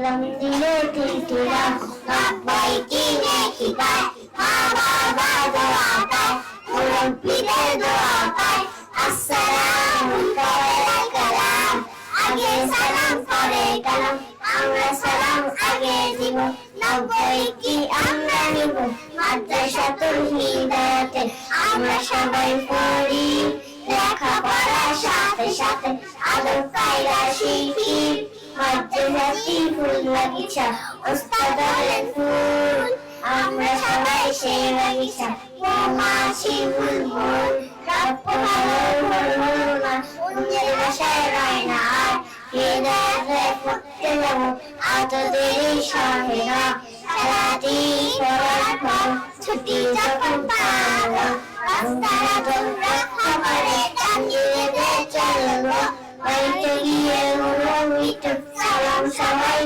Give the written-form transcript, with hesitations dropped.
সালাম দিলে তিনটি রাত নব্বই কি নেকি পায় মা বাবা দোয়া পায় মুরব্বিদের দোয়া পায় আসসালামু আলাইকুম আগে সালাম পরে কালাম আমরা সালাম আগে দিব নব্বই কি আমরা নিব মাদ্রাসাতুল হিদায়াতে আমরা সবাই পড়ি লেখাপড়ার সাথে সাথে আদব কায়দা শিখি মাদ্রাসাটি ফুল বাগিচা ওস্তাদ হলেন ফুল আমরা সবাই সেই বাগিচা মৌমাছি বুলবুল রব ভালো না অন্যের বাসায় রয় না আর হিদায়াতে পড়তে যাবো এত দেরি সহে না সারাটি পড়ার পর ছুটি যখন পাবো রাস্তায় তোমরা খাবারে টানিয়ে চলবো বাড়িতে গিয়ে হলো সালাম সবাই